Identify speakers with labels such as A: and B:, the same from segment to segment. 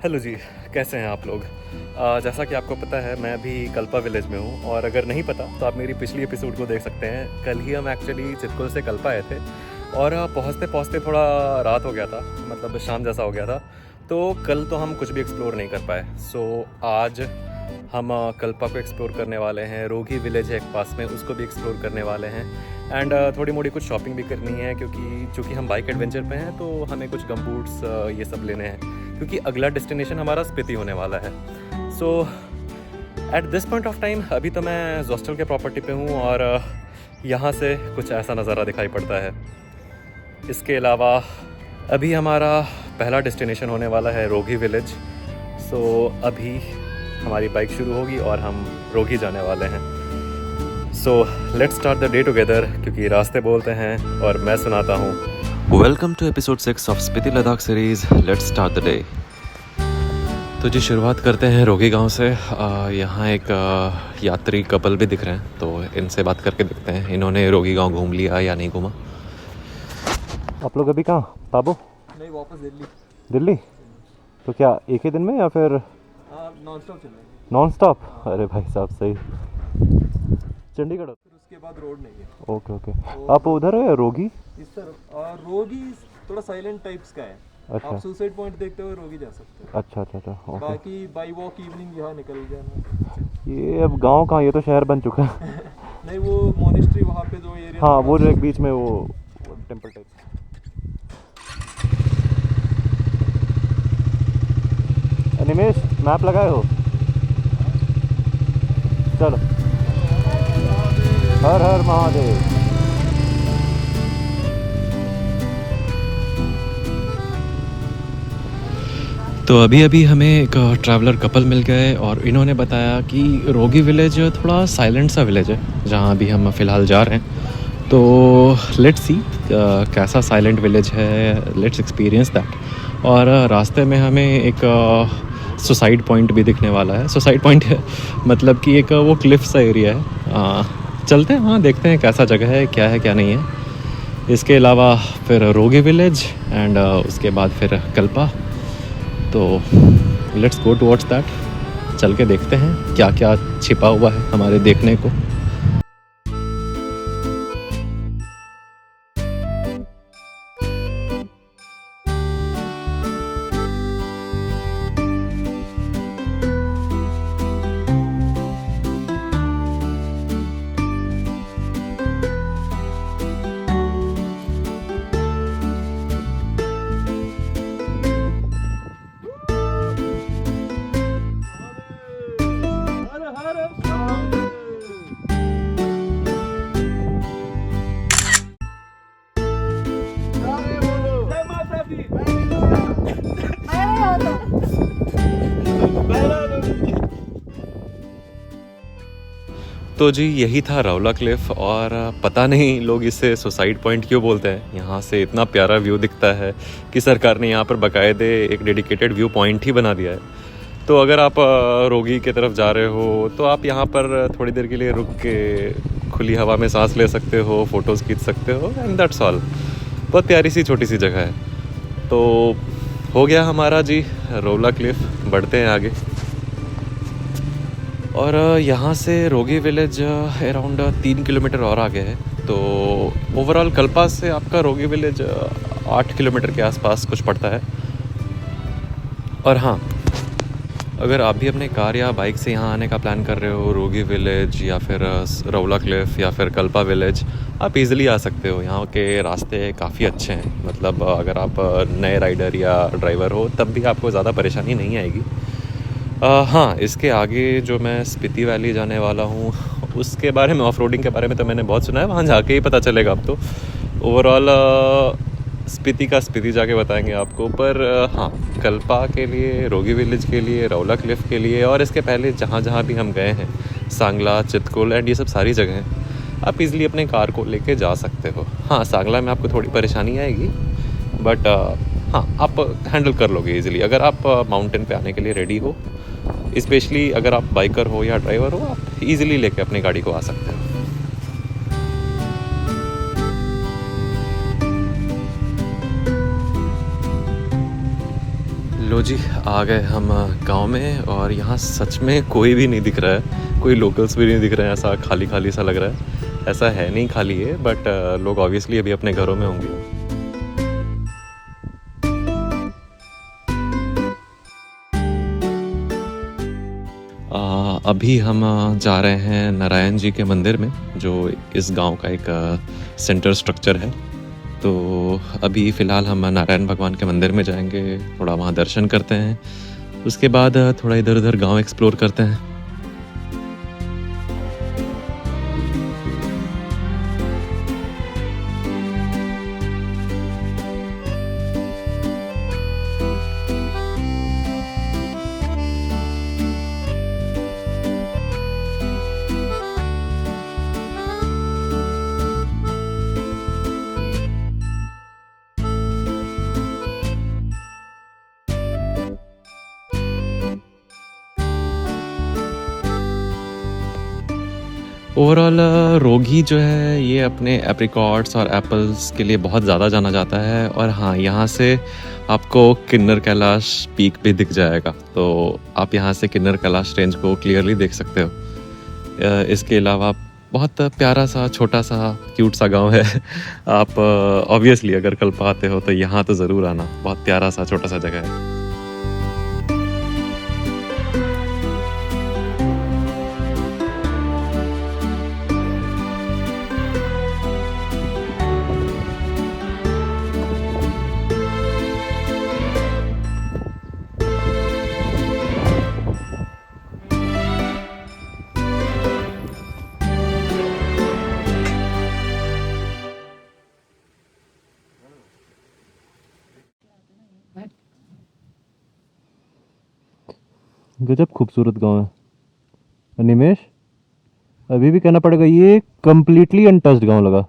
A: Hello जी, कैसे हैं आप लोग। जैसा कि आपको पता है मैं अभी कल्पा विलेज में हूँ और अगर नहीं पता तो आप मेरी पिछली एपिसोड को देख सकते हैं। कल ही हम एक्चुअली चितकुल से कल्पा आए थे और पहुँचते पहुँचते थोड़ा रात हो गया था, मतलब शाम जैसा हो गया था। तो कल तो हम कुछ भी एक्सप्लोर नहीं कर पाए। सो आज हम कल्पा को एक्सप्लोर करने वाले हैं। रोगी विलेज है एक पास में, उसको भी एक्सप्लोर करने वाले हैं। एंड थोड़ी मोड़ी कुछ शॉपिंग भी करनी है क्योंकि चूँकि हम बाइक एडवेंचर पे हैं तो हमें कुछ गम बूट्स ये सब लेने हैं क्योंकि अगला डेस्टिनेशन हमारा स्पीति होने वाला है। So at this point of time अभी तो मैं जोस्टल के प्रॉपर्टी पे हूँ और यहाँ से कुछ ऐसा नज़ारा दिखाई पड़ता है। इसके अलावा अभी हमारा पहला डेस्टिनेशन होने वाला है रोगी विलेज। सो अभी हमारी बाइक शुरू होगी और हम रोगी जाने वाले हैं। So let's start the day together क्योंकि रास्ते बोलते हैं और मैं सुनाता हूँ। Welcome to episode 6 of Spiti Ladakh series. Let's start the day. तो जी शुरुआत करते हैं रोगी गांव से। यहाँ एक यात्री कपल भी दिख रहे हैं तो इनसे बात करके देखते हैं इन्होंने रोगी गांव घूम लिया या नहीं घूमा। आप लोग अभी कहाँ, ताबो?
B: नहीं, वापस दिल्ली।
A: दिल्ली? तो क्या एक ही दिन में या फिर
B: नॉन स्टॉप चल रहे हैं।
A: Non stop? अरे भाई साहब सही। चंडीगढ़?
B: फिर उसके बाद रोड नहीं है।
A: Okay okay. आप उधर है रोगी?
B: इस तरफ रोगी थोड़ा साइलेंट टाइप्स का है।
A: अच्छा।
B: आप सुसाइड पॉइंट देखते हुए रोगी जा सकते हो।
A: अच्छा अच्छा अच्छा ओके।
B: बाकी बाई वॉक इवनिंग यहाँ निकल जाना।
A: ये अब गांव कहाँ, ये तो शहर बन चुका है।
B: नहीं, वो मोनेस्ट्री वहाँ पे जो एरिया।
A: हाँ वो जो एक बीच में वो टेम्पल टाइप। निमेश मैप लगाए हो? चलो। हर हर महादेव। तो अभी अभी हमें एक ट्रैवलर कपल मिल गए और इन्होंने बताया कि रोगी विलेज थोड़ा साइलेंट सा विलेज है जहाँ अभी हम फ़िलहाल जा रहे हैं। तो लेट्स सी कैसा साइलेंट विलेज है, लेट्स एक्सपीरियंस दैट। और रास्ते में हमें एक सुसाइड पॉइंट भी दिखने वाला है। सुसाइड पॉइंट है मतलब कि एक वो क्लिफ सा एरिया है। चलते हैं वहाँ, देखते हैं कैसा जगह है, क्या है क्या नहीं है। इसके अलावा फिर रोगी विलेज एंड उसके बाद फिर कल्पा। तो लेट्स गो टुवर्ड्स दैट। चल के देखते हैं क्या क्या छिपा हुआ है हमारे देखने को। तो जी यही था रौला क्लिफ और पता नहीं लोग इसे सुसाइड पॉइंट क्यों बोलते हैं। यहाँ से इतना प्यारा व्यू दिखता है कि सरकार ने यहाँ पर बाकायदे एक डेडिकेटेड व्यू पॉइंट ही बना दिया है। तो अगर आप रोगी की तरफ जा रहे हो तो आप यहाँ पर थोड़ी देर के लिए रुक के खुली हवा में सांस ले सकते हो, फ़ोटोज़ खींच सकते हो एंड दैट्स ऑल। बहुत प्यारी सी छोटी सी जगह है। तो हो गया हमारा जी रौला क्लिफ। बढ़ते हैं आगे और यहाँ से रोगी विलेज अराउंड 3 किलोमीटर और आगे है। तो ओवरऑल कल्पा से आपका रोगी विलेज 8 किलोमीटर के आसपास कुछ पड़ता है। और हाँ, अगर आप भी अपने कार या बाइक से यहाँ आने का प्लान कर रहे हो रोगी विलेज या फिर रौला क्लिफ या फिर कल्पा विलेज, आप इजीली आ सकते हो। यहाँ के रास्ते काफ़ी अच्छे हैं, मतलब अगर आप नए राइडर या ड्राइवर हो तब भी आपको ज़्यादा परेशानी नहीं आएगी। हाँ, इसके आगे जो मैं स्पीति वैली जाने वाला हूँ उसके बारे में, ऑफ रोडिंग के बारे में तो मैंने बहुत सुना है, वहाँ जाके ही पता चलेगा अब तो। ओवरऑल स्पीति का स्पीति जाके बताएंगे आपको। पर हाँ, कल्पा के लिए, रोगी विलेज के लिए, रौला क्लिफ के लिए और इसके पहले जहाँ जहाँ भी हम गए हैं, सांगला, चितकुल एंड ये सब सारी जगह आप इज़िली अपने कार को लेके जा सकते हो। हाँ, सांगला में आपको थोड़ी परेशानी आएगी बट हाँ, आप हैंडल कर लोगे इजीली अगर आप माउंटेन पे आने के लिए रेडी हो। स्पेशली अगर आप बाइकर हो या ड्राइवर हो, आप इजीली लेके अपनी गाड़ी को आ सकते हो। लो जी, आ गए हम गांव में और यहाँ सच में कोई भी नहीं दिख रहा है, कोई लोकल्स भी नहीं दिख रहे हैं। ऐसा खाली खाली सा लग रहा है। ऐसा है नहीं खाली है, बट लोग ऑब्वियसली अभी अपने घरों में होंगे। अभी हम जा रहे हैं नारायण जी के मंदिर में, जो इस गांव का एक सेंटर स्ट्रक्चर है। तो अभी फ़िलहाल हम नारायण भगवान के मंदिर में जाएंगे, थोड़ा वहाँ दर्शन करते हैं। उसके बाद थोड़ा इधर उधर गांव एक्सप्लोर करते हैं। ओवरऑल रोगी जो है ये अपने एप्रिकॉट्स और एप्पल्स के लिए बहुत ज़्यादा जाना जाता है। और हाँ, यहाँ से आपको किन्नर कैलाश पीक भी दिख जाएगा, तो आप यहाँ से किन्नर कैलाश रेंज को क्लियरली देख सकते हो। इसके अलावा बहुत प्यारा सा छोटा सा क्यूट सा गांव है। आप ऑब्वियसली अगर कल्पा आते हो तो यहाँ तो ज़रूर आना, बहुत प्यारा सा छोटा सा जगह है।
B: गजब खूबसूरत गांव है निमेश। अभी भी कहना पड़ेगा, ये कम्प्लीटली अनटच्ड गांव लगा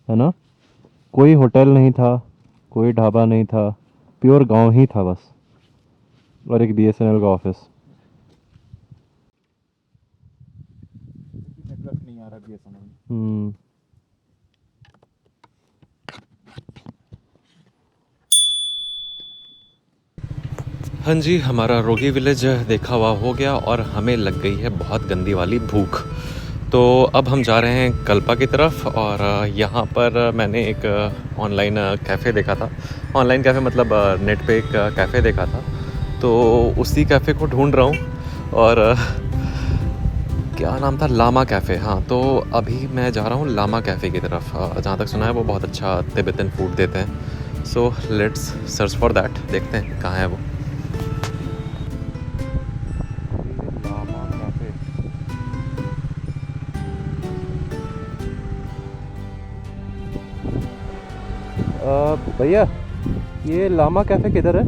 B: है ना। कोई होटल नहीं था, कोई ढाबा नहीं था, प्योर गांव ही था बस, और एक बीएसएनएल का ऑफिस। नहीं आ रहा बीएसएनएल।
A: हाँ जी, हमारा रोगी विलेज देखा हुआ हो गया और हमें लग गई है बहुत गंदी वाली भूख। तो अब हम जा रहे हैं कल्पा की तरफ। और यहाँ पर मैंने एक ऑनलाइन कैफ़े देखा था। ऑनलाइन कैफ़े मतलब नेट पे एक कैफ़े देखा था, तो उसी कैफ़े को ढूंढ रहा हूँ। और क्या नाम था, लामा कैफ़े। हाँ, तो अभी मैं जा रहा हूँ लामा कैफ़े की तरफ। जहाँ तक सुना है वो बहुत अच्छा तिब्बतन फूड देते हैं। So let's search for that, देखते हैं कहाँ है वो।
B: भैया, ये लामा कैफ़े किधर है?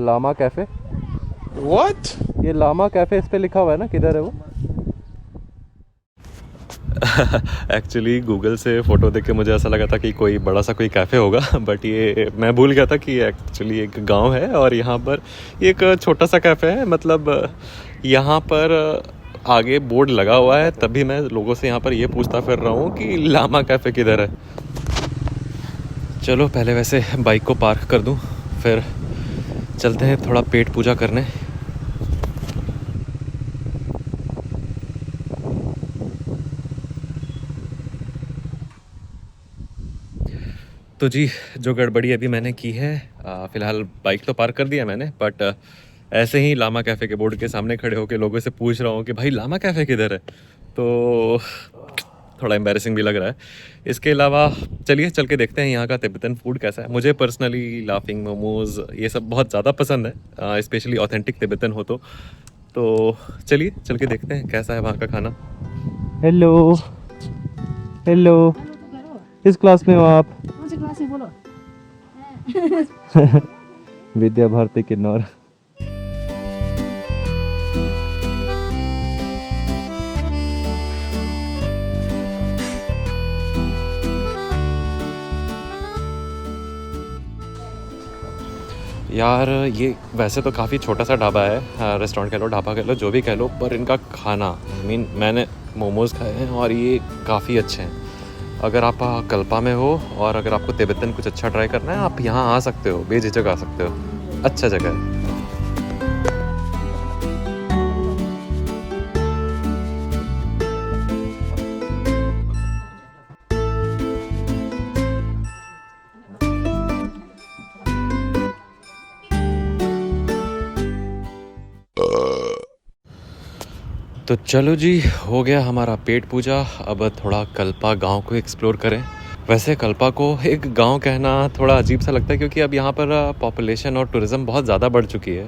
B: लामा कैफ़े?
C: What?
B: ये लामा कैफ़े इस पे लिखा हुआ है ना, किधर है वो?
A: एक्चुअली गूगल से फ़ोटो देख के मुझे ऐसा लगा था कि कोई बड़ा सा कोई कैफ़े होगा, बट ये मैं भूल गया था कि एक्चुअली एक गांव है और यहाँ पर एक छोटा सा कैफ़े है। मतलब यहाँ पर आगे बोर्ड लगा हुआ है, तभी मैं लोगों से यहाँ पर ये पूछता फिर रहा हूँ कि लामा कैफ़े किधर है। चलो पहले वैसे बाइक को पार्क कर दूँ, फिर चलते हैं थोड़ा पेट पूजा करने। तो जी, जो गड़बड़ी अभी मैंने की है, फ़िलहाल बाइक तो पार्क कर दिया मैंने, बट ऐसे ही लामा कैफ़े के बोर्ड के सामने खड़े होकर लोगों से पूछ रहा हूँ कि भाई लामा कैफ़े किधर है। तो थोड़ा एम्बैरेसिंग भी लग रहा है। इसके अलावा चलिए चल के देखते हैं यहाँ का तिब्बतन फूड कैसा है। मुझे पर्सनली लाफिंग मोमोज़ ये सब बहुत ज़्यादा पसंद है, स्पेशली ऑथेंटिक तिब्बतन हो तो चलिए चल के देखते हैं कैसा है वहाँ का खाना।
B: हेलो हेलो, किस क्लास में हो आप?
D: कौन सी क्लास में बोलो?
B: विद्या भारती किन्नौर।
A: यार ये वैसे तो काफ़ी छोटा सा ढाबा है, रेस्टोरेंट कह लो ढाबा कह लो जो भी कह लो, पर इनका खाना मैंने मोमोज़ खाए हैं और ये काफ़ी अच्छे हैं। अगर आप कल्पा में हो और अगर आपको तिब्बतन कुछ अच्छा ट्राई करना है, आप यहाँ आ सकते हो, बेझिझक आ सकते हो। अच्छा जगह है। तो चलो जी, हो गया हमारा पेट पूजा। अब थोड़ा कल्पा गांव को एक्सप्लोर करें। वैसे कल्पा को एक गांव कहना थोड़ा अजीब सा लगता है क्योंकि अब यहाँ पर पॉपुलेशन और टूरिज़्म बहुत ज़्यादा बढ़ चुकी है,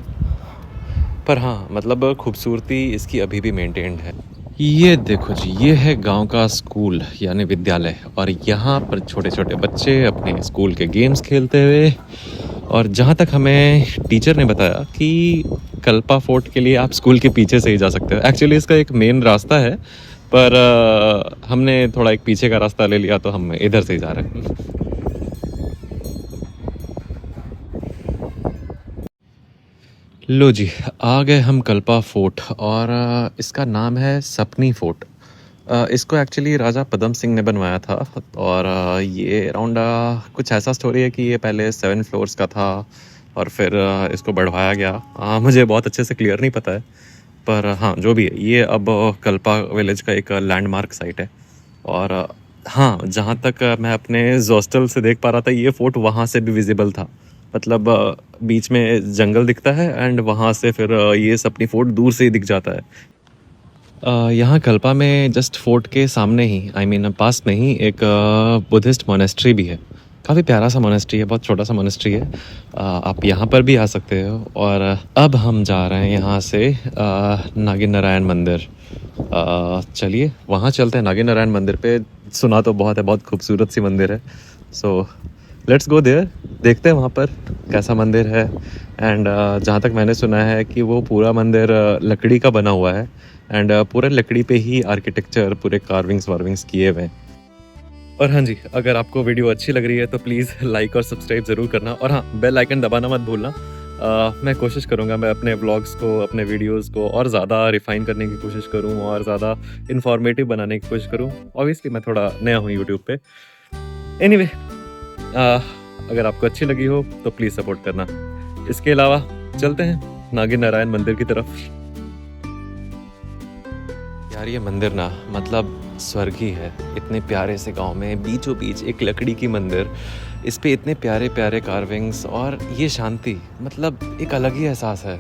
A: पर हाँ मतलब खूबसूरती इसकी अभी भी मेंटेन्ड है। ये देखो जी, ये है गांव का स्कूल यानी विद्यालय, और यहाँ पर छोटे छोटे बच्चे अपने स्कूल के गेम्स खेलते हुए। और जहाँ तक हमें टीचर ने बताया कि कल्पा फोर्ट के लिए आप स्कूल के पीछे से ही जा सकते हो। एक्चुअली इसका एक मेन रास्ता है, पर हमने थोड़ा एक पीछे का रास्ता ले लिया तो हम इधर से ही जा रहे हैं। लो जी, आ गए हम कल्पा फोर्ट, और इसका नाम है सपनी फोर्ट। इसको एक्चुअली राजा पदम सिंह ने बनवाया था, और ये अराउंड कुछ ऐसा स्टोरी है कि ये पहले 7 फ्लोर्स का था और फिर इसको बढ़वाया गया। मुझे बहुत अच्छे से क्लियर नहीं पता है, पर हाँ जो भी है, ये अब कल्पा विलेज का एक लैंडमार्क साइट है। और हाँ, जहाँ तक मैं अपने हॉस्टल से देख पा रहा था, ये फोर्ट वहाँ से भी विजिबल था। मतलब बीच में जंगल दिखता है एंड वहाँ से फिर ये सपनी फोर्ट दूर से ही दिख जाता है। यहाँ कल्पा में जस्ट फोर्ट के सामने ही, आई मीन पास में ही, एक बुद्धिस्ट मोनेस्ट्री भी है। काफ़ी प्यारा सा मोनेस्ट्री है, बहुत छोटा सा मोनेस्ट्री है। आप यहाँ पर भी आ सकते हो। और अब हम जा रहे हैं यहाँ से नागिन नारायण मंदिर। चलिए वहाँ चलते हैं, नागिन नारायण मंदिर पे। सुना तो बहुत है, बहुत खूबसूरत सी मंदिर है। सो लेट्स गो देयर, देखते हैं वहाँ पर कैसा मंदिर है। एंड जहाँ तक मैंने सुना है कि वो पूरा मंदिर लकड़ी का बना हुआ है, एंड पूरे लकड़ी पे ही आर्किटेक्चर, पूरे कार्विंग्स किए हुए हैं। और हाँ जी, अगर आपको वीडियो अच्छी लग रही है तो प्लीज़ लाइक और सब्सक्राइब ज़रूर करना, और हाँ बेल आइकन दबाना मत भूलना। मैं कोशिश करूँगा, मैं अपने व्लॉग्स को, अपने वीडियोज़ को और ज़्यादा रिफ़ाइन करने की कोशिश करूँ और ज़्यादा इन्फॉर्मेटिव बनाने की कोशिश करूँ। ऑब्वियसली मैं थोड़ा नया हूँ यूट्यूब पे। एनीवे, अगर आपको अच्छी लगी हो तो प्लीज़ सपोर्ट करना। इसके अलावा चलते हैं नागिन नारायण मंदिर की तरफ। यार ये मंदिर ना मतलब स्वर्ग ही है। इतने प्यारे से गांव में बीचों बीच एक लकड़ी की मंदिर, इस पे इतने प्यारे प्यारे कार्विंग्स और ये शांति, मतलब एक अलग ही एहसास है।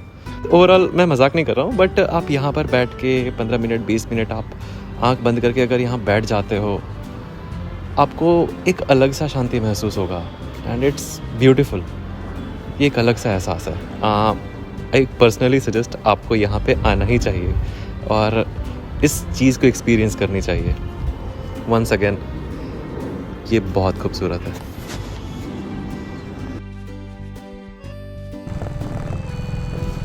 A: ओवरऑल मैं मजाक नहीं कर रहा हूँ, बट आप यहाँ पर बैठ के 15 मिनट 20 मिनट आप आंख बंद करके अगर यहाँ बैठ जाते हो, आपको एक अलग सा शांति महसूस होगा, एंड इट्स ब्यूटीफुल। ये एक अलग सा एहसास है। आई पर्सनली सजेस्ट आपको यहाँ पे आना ही चाहिए और इस चीज़ को एक्सपीरियंस करनी चाहिए। वंस अगेन, ये बहुत खूबसूरत है।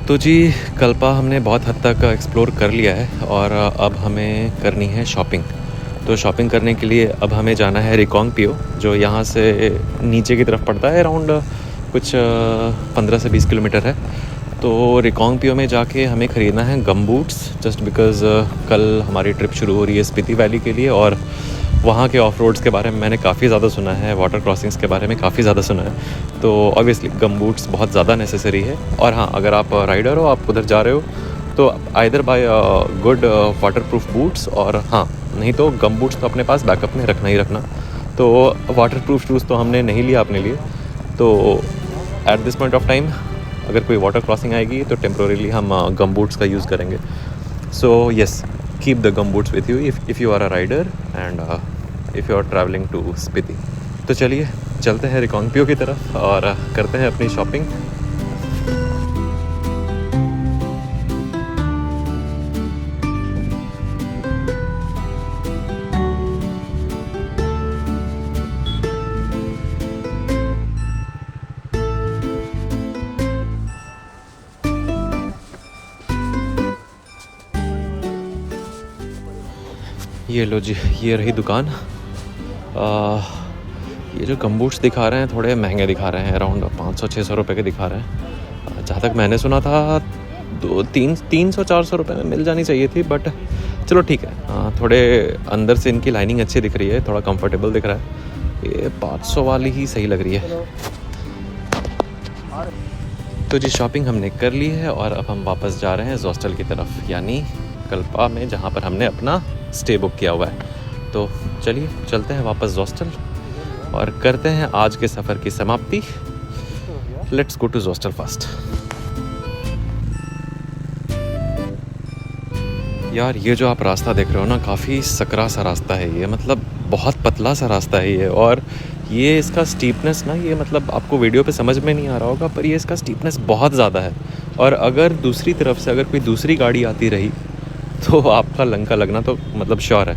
A: तो जी, कल्पा हमने बहुत हद तक एक्सप्लोर कर लिया है और अब हमें करनी है शॉपिंग। तो शॉपिंग करने के लिए अब हमें जाना है रिकांगपियो, जो यहाँ से नीचे की तरफ पड़ता है। अराउंड कुछ 15 से 20 किलोमीटर है। तो रिकांगपियो में जाके हमें ख़रीदना है गम बूट्स, जस्ट बिकॉज़ कल हमारी ट्रिप शुरू हो रही है स्पीति वैली के लिए, और वहाँ के ऑफ रोड्स के बारे में मैंने काफ़ी ज़्यादा सुना है, वाटर क्रॉसिंग्स के बारे में काफ़ी ज़्यादा सुना है। तो ऑब्वियसली गम बूट्स बहुत ज़्यादा नेसेसरी है। और हाँ, अगर आप राइडर हो, आप उधर जा रहे हो, तो either bye good water proof boots, और हाँ नहीं तो गम बूट्स तो अपने पास बैकअप में रखना ही रखना। तो वाटर प्रूफ शूज़ तो हमने नहीं लिया अपने लिए। तो eight this point of time अगर कोई वाटर क्रॉसिंग आएगी तो टेम्प्रोरीली हम गम बूट्स का यूज़ करेंगे। So yes, keep the gum boots with you if you are a rider and if you are travelling to Spiti. तो चलिए चलते हैं रिकांगपियो की तरफ और करते हैं अपनी शॉपिंग। ये लो जी, ये रही दुकान। ये जो गमबूट्स दिखा रहे हैं थोड़े महंगे दिखा रहे हैं, अराउंड 500-600 रुपये के दिखा रहे हैं। जहाँ तक मैंने सुना था 300-400 रुपये में मिल जानी चाहिए थी, बट चलो ठीक है। थोड़े अंदर से इनकी लाइनिंग अच्छी दिख रही है, थोड़ा कंफर्टेबल दिख रहा है। ये 500 वाली ही सही लग रही है। तो जी शॉपिंग हमने कर ली है और अब हम वापस जा रहे हैं हॉस्टल की तरफ, यानी कल्पा में, जहाँ पर हमने अपना स्टे बुक किया हुआ है। तो चलिए चलते हैं वापस हॉस्टल और करते हैं आज के सफ़र की समाप्ति। Let's go to hostel first. यार ये जो आप रास्ता देख रहे हो ना, काफ़ी सकरा सा रास्ता है ये, मतलब बहुत पतला सा रास्ता है ये। और ये इसका स्टीपनेस ना, ये मतलब आपको वीडियो पे समझ में नहीं आ रहा होगा, पर ये इसका स्टीपनेस बहुत ज़्यादा है। और अगर दूसरी तरफ से अगर कोई दूसरी गाड़ी आती रही तो आपका लंका लगना तो मतलब श्योर है।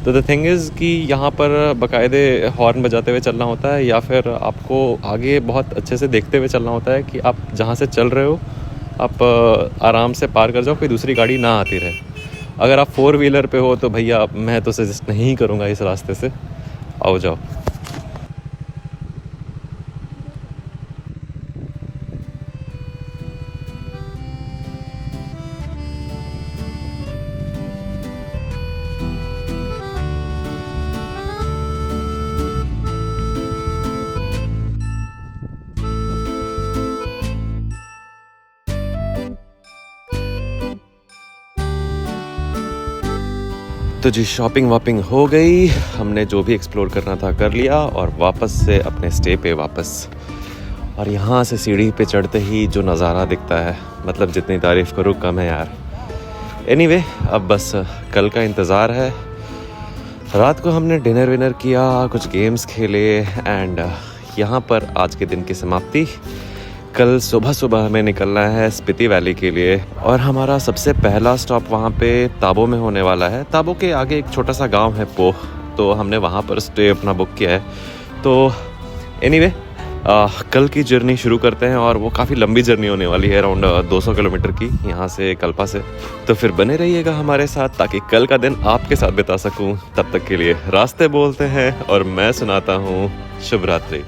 A: तो द थिंग इज़ कि यहाँ पर बाकायदे हॉर्न बजाते हुए चलना होता है, या फिर आपको आगे बहुत अच्छे से देखते हुए चलना होता है कि आप जहाँ से चल रहे हो आप आराम से पार कर जाओ, कोई दूसरी गाड़ी ना आती रहे। अगर आप 4 व्हीलर पे हो तो भैया मैं तो सजेस्ट नहीं करूँगा इस रास्ते से, आओ जाओ। तो जी शॉपिंग वॉपिंग हो गई, हमने जो भी एक्सप्लोर करना था कर लिया और वापस से अपने स्टे पे वापस। और यहाँ से सीढ़ी पे चढ़ते ही जो नज़ारा दिखता है, मतलब जितनी तारीफ़ करूँ कम है यार। एनीवे, अब बस कल का इंतज़ार है। रात को हमने डिनर विनर किया, कुछ गेम्स खेले एंड यहाँ पर आज के दिन की समाप्ति। कल सुबह सुबह हमें निकलना है स्पीति वैली के लिए और हमारा सबसे पहला स्टॉप वहाँ पे ताबो में होने वाला है। ताबो के आगे एक छोटा सा गांव है पोह, तो हमने वहाँ पर स्टे अपना बुक किया है। तो एनीवे, कल की जर्नी शुरू करते हैं और वो काफ़ी लंबी जर्नी होने वाली है, अराउंड 200 किलोमीटर की यहाँ से कल्पा से। तो फिर बने रहिएगा हमारे साथ ताकि कल का दिन आपके साथ बिता सकूँ। तब तक के लिए रास्ते बोलते हैं और मैं सुनाता हूँ शुभ रात्रि।